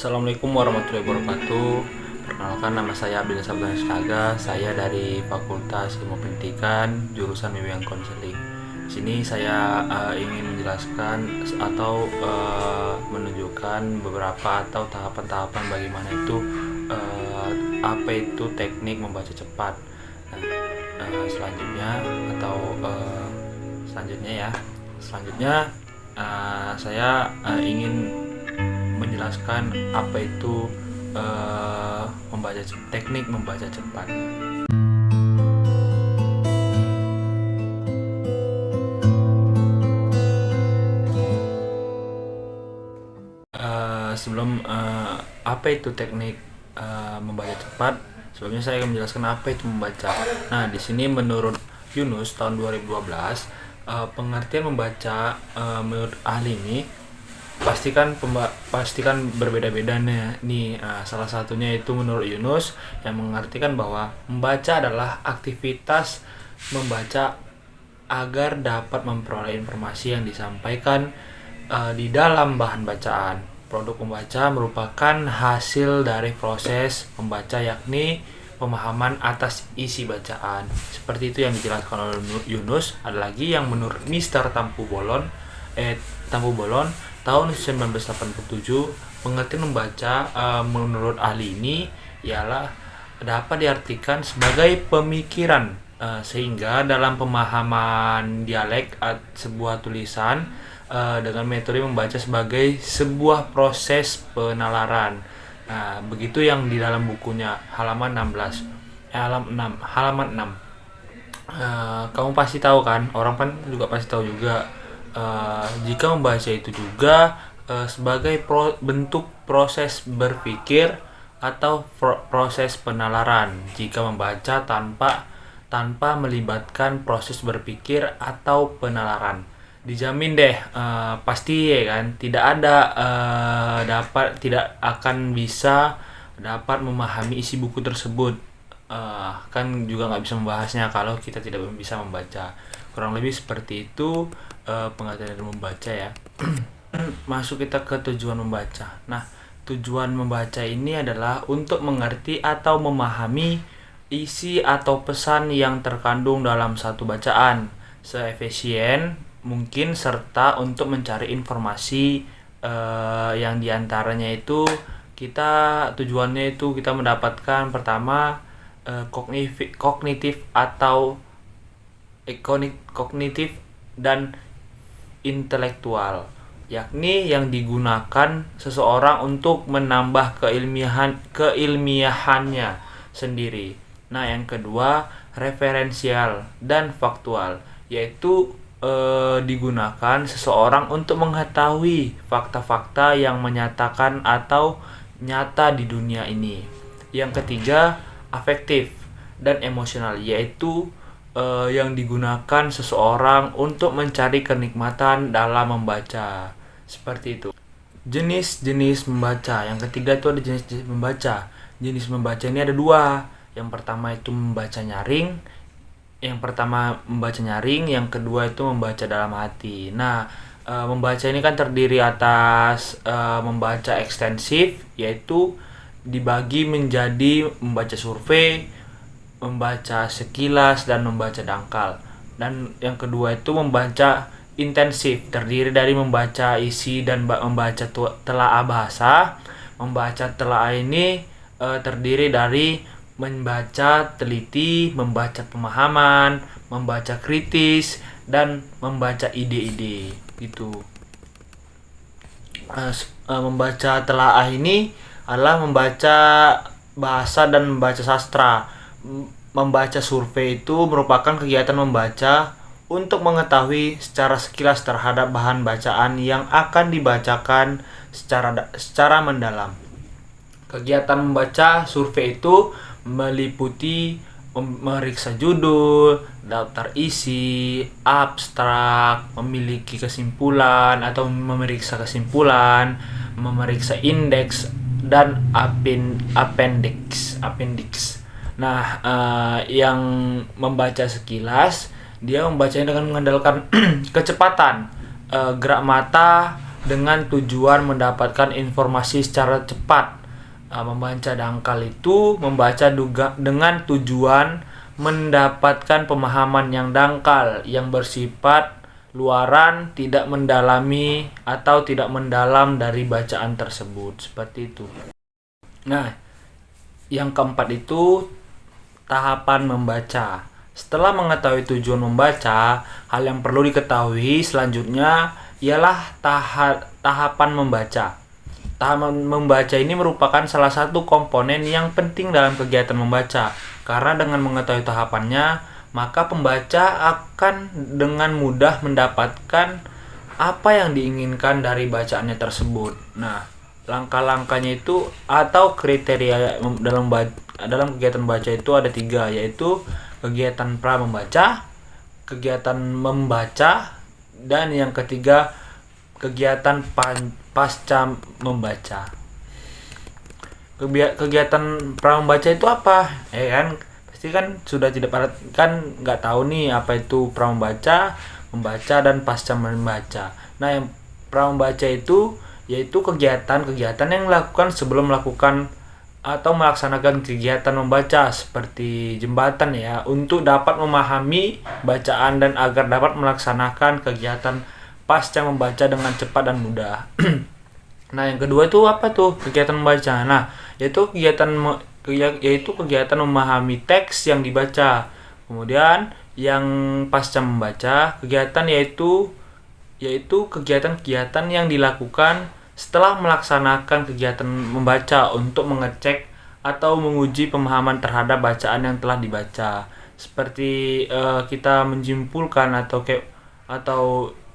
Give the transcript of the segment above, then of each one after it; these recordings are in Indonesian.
Assalamualaikum warahmatullahi wabarakatuh. Perkenalkan, nama saya Abdul Sabdan Istaga. Saya dari Fakultas Ilmu Pendidikan, jurusan Bimbingan Konseling. Di sini saya ingin menjelaskan atau menunjukkan beberapa atau tahapan-tahapan bagaimana itu apa itu teknik membaca cepat. Selanjutnya atau selanjutnya saya ingin menjelaskan apa itu teknik membaca cepat. Sebelum apa itu teknik membaca cepat, sebelumnya saya akan menjelaskan apa itu membaca. Nah, di sini menurut Yunus tahun 2012, pengertian membaca menurut ahli ini pastikan berbeda-beda nih. Salah satunya itu menurut Yunus yang mengartikan bahwa membaca adalah aktivitas membaca agar dapat memperoleh informasi yang disampaikan di dalam bahan bacaan. Produk membaca merupakan hasil dari proses membaca, yakni pemahaman atas isi bacaan. Seperti itu yang dijelaskan oleh Yunus. Ada lagi yang menurut Mr. Tampu Bolon tahun 1987, pengertian membaca menurut ahli ini ialah dapat diartikan sebagai pemikiran, sehingga dalam pemahaman dialek sebuah tulisan dengan metode membaca sebagai sebuah proses penalaran. Nah, begitu yang di dalam bukunya halaman 6. Kamu pasti tahu kan, orang kan juga pasti tahu juga, jika membaca itu juga sebagai bentuk proses berpikir atau proses penalaran. Jika membaca tanpa melibatkan proses berpikir atau penalaran, dijamin deh pasti ya kan, tidak akan bisa dapat memahami isi buku tersebut. Kan juga nggak bisa membahasnya kalau kita tidak bisa membaca. Kurang lebih seperti itu pengertian dari membaca ya. Masuk kita ke tujuan membaca. Nah, tujuan membaca ini adalah untuk mengerti atau memahami isi atau pesan yang terkandung dalam satu bacaan seefisien mungkin, serta untuk mencari informasi yang diantaranya itu tujuannya itu kita mendapatkan pertama kognitif dan intelektual, yakni yang digunakan seseorang untuk menambah keilmiahannya sendiri. Nah, yang kedua referensial dan faktual, yaitu digunakan seseorang untuk mengetahui fakta-fakta yang menyatakan atau nyata di dunia ini. Yang ketiga afektif dan emosional, yaitu yang digunakan seseorang untuk mencari kenikmatan dalam membaca. Seperti itu. Jenis-jenis membaca. Yang ketiga itu ada jenis-jenis membaca. Jenis membaca ini ada dua. Yang pertama itu membaca nyaring. Yang kedua itu membaca dalam hati. Nah, membaca ini kan terdiri atas membaca ekstensif, yaitu dibagi menjadi membaca survei, membaca sekilas, dan membaca dangkal. Dan yang kedua itu membaca intensif, terdiri dari membaca isi dan membaca telaah bahasa. Membaca telaah ini terdiri dari membaca teliti, membaca pemahaman, membaca kritis, dan membaca ide-ide gitu. Membaca telaah ini adalah membaca bahasa dan membaca sastra. Membaca survei itu merupakan kegiatan membaca untuk mengetahui secara sekilas terhadap bahan bacaan yang akan dibacakan secara mendalam. Kegiatan membaca survei itu meliputi memeriksa judul, daftar isi, abstrak, memiliki kesimpulan atau memeriksa kesimpulan, memeriksa indeks dan appendix. Nah, yang membaca sekilas, dia membacanya dengan mengandalkan kecepatan, gerak mata, dengan tujuan mendapatkan informasi secara cepat. Membaca dangkal itu membaca dengan tujuan mendapatkan pemahaman yang dangkal, yang bersifat luaran, tidak mendalami atau tidak mendalam dari bacaan tersebut. Seperti itu. Nah, yang keempat itu tahapan membaca. Setelah mengetahui tujuan membaca, hal yang perlu diketahui selanjutnya ialah tahapan membaca. Tahapan membaca ini merupakan salah satu komponen yang penting dalam kegiatan membaca, karena dengan mengetahui tahapannya, maka pembaca akan dengan mudah mendapatkan apa yang diinginkan dari bacaannya tersebut. Nah, langkah-langkahnya itu atau kriteria dalam kegiatan baca itu ada 3, yaitu kegiatan pra membaca, kegiatan membaca, dan yang ketiga kegiatan pasca membaca. Kegiatan pra membaca itu apa? Kan pasti kan sudah tidak kan nggak tahu nih apa itu pra membaca, membaca, dan pasca membaca. Nah, yang pra membaca itu yaitu kegiatan-kegiatan yang dilakukan sebelum melakukan atau melaksanakan kegiatan membaca, seperti jembatan ya, untuk dapat memahami bacaan dan agar dapat melaksanakan kegiatan pasca membaca dengan cepat dan mudah. Nah, yang kedua itu apa tuh kegiatan membaca? Nah, yaitu kegiatan memahami teks yang dibaca. Kemudian yang pasca membaca, kegiatan yaitu kegiatan-kegiatan yang dilakukan setelah melaksanakan kegiatan membaca untuk mengecek atau menguji pemahaman terhadap bacaan yang telah dibaca. Seperti kita menyimpulkan atau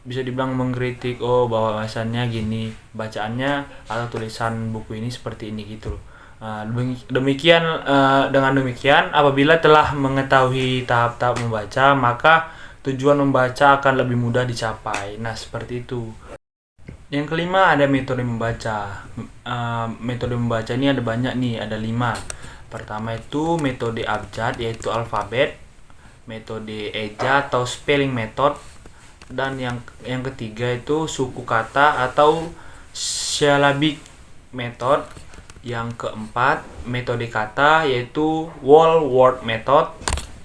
bisa dibilang mengkritik, bahwa bahasanya gini, bacaannya atau tulisan buku ini seperti ini gitu. Dengan demikian, apabila telah mengetahui tahap-tahap membaca, maka tujuan membaca akan lebih mudah dicapai. Nah, seperti itu. Yang kelima ada metode membaca. Metode membaca ini ada banyak nih, ada 5. Pertama itu metode abjad, yaitu alfabet, metode eja atau spelling method, dan yang ketiga itu suku kata atau syllabic method. Yang keempat metode kata, yaitu whole word method.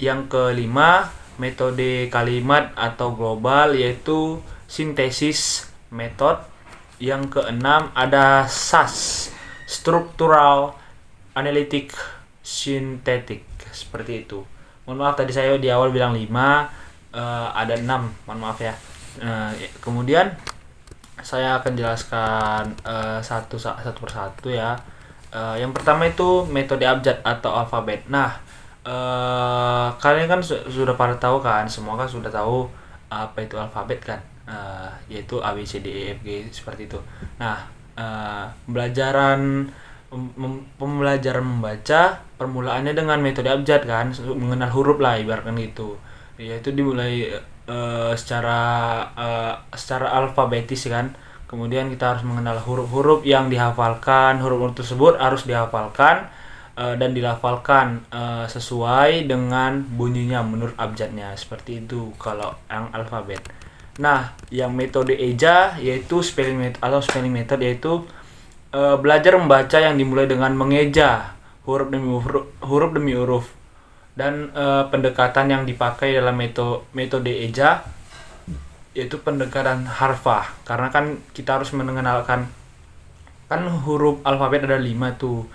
Yang kelima metode kalimat atau global, yaitu synthesis method. Yang keenam ada SAS, structural analytic synthetic, seperti itu. Mohon maaf tadi saya di awal bilang 5, ada 6, mohon maaf ya. Kemudian saya akan jelaskan satu persatu ya. Yang pertama itu metode abjad atau alfabet. Nah, kalian kan sudah pada tahu kan, semua kan sudah tahu apa itu alfabet kan, yaitu A B C D E F G seperti itu. Nah, pembelajaran membaca permulaannya dengan metode abjad kan, mengenal huruf lah ibaratkan gitu. Yaitu dimulai secara alfabetis kan. Kemudian kita harus mengenal huruf-huruf yang dihafalkan. Huruf-huruf tersebut harus dihafalkan dan dilafalkan sesuai dengan bunyinya menurut abjadnya. Seperti itu kalau yang alfabet. Nah, yang metode eja yaitu spelling method, yaitu belajar membaca yang dimulai dengan mengeja huruf demi huruf. Dan pendekatan yang dipakai dalam metode eja yaitu pendekatan harfah, karena kan kita harus mengenalkan kan huruf alfabet ada 5 tuh.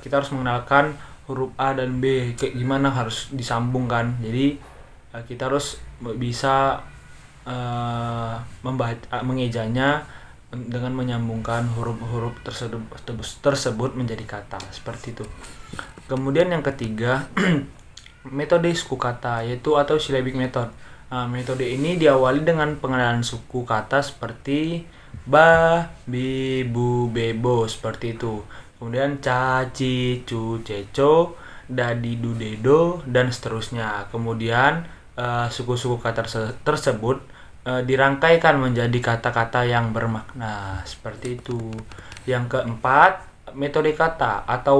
Kita harus mengenalkan huruf A dan B kayak gimana harus disambungkan. Jadi kita harus bisa mengejanya dengan menyambungkan huruf-huruf tersebut menjadi kata, seperti itu. Kemudian yang ketiga metode suku kata, yaitu atau syllabic method. Metode ini diawali dengan pengenalan suku kata seperti ba, bi, bu, bebo, seperti itu. Kemudian ca, ci, cu, ceco, dadi, du, dedo, dan seterusnya. Kemudian suku-suku kata tersebut dirangkaikan menjadi kata-kata yang bermakna, seperti itu. Yang keempat, metode kata atau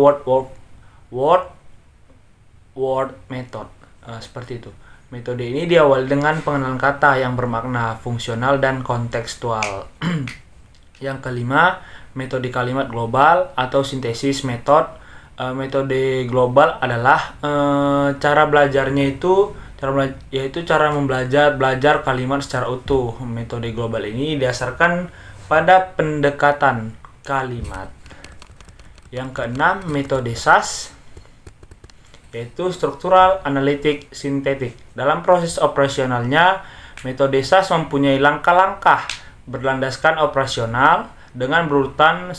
word method, seperti itu. Metode ini diawali dengan pengenalan kata yang bermakna, fungsional, dan kontekstual. Yang kelima, metode kalimat global atau sintesis metode. Metode global adalah cara belajarnya itu yaitu cara belajar kalimat secara utuh. Metode global ini didasarkan pada pendekatan kalimat. Yang keenam, metode SAS yaitu struktural analitik sintetik. Dalam proses operasionalnya, metode SAS mempunyai langkah-langkah berlandaskan operasional dengan berurutan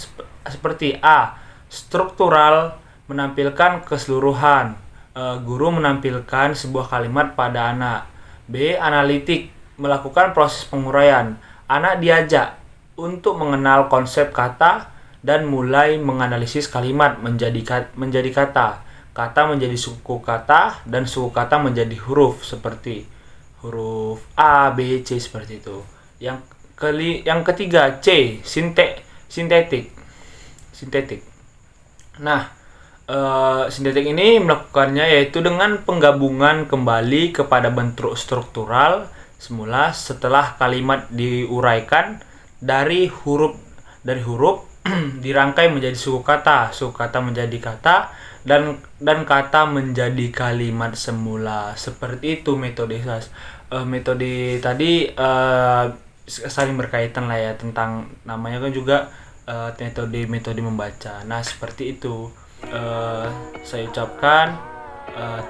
seperti A. Struktural menampilkan keseluruhan, guru menampilkan sebuah kalimat pada anak. B. Analitik melakukan proses penguraian. Anak diajak untuk mengenal konsep kata dan mulai menganalisis kalimat menjadi kata. Kata menjadi suku kata dan suku kata menjadi huruf seperti huruf A, B, C seperti itu. Yang ketiga, C. Sintetik. Nah, sintetik ini melakukannya yaitu dengan penggabungan kembali kepada bentuk struktural semula setelah kalimat diuraikan dari huruf dirangkai menjadi suku kata menjadi kata dan kata menjadi kalimat semula. Seperti itu metode SAS. Metode tadi saling berkaitan lah ya, tentang namanya kan juga metode membaca. Nah, seperti itu. Saya ucapkan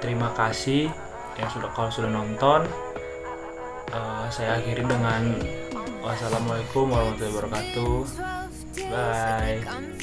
terima kasih yang kalau sudah nonton. Saya akhiri dengan wassalamualaikum warahmatullahi wabarakatuh. Bye.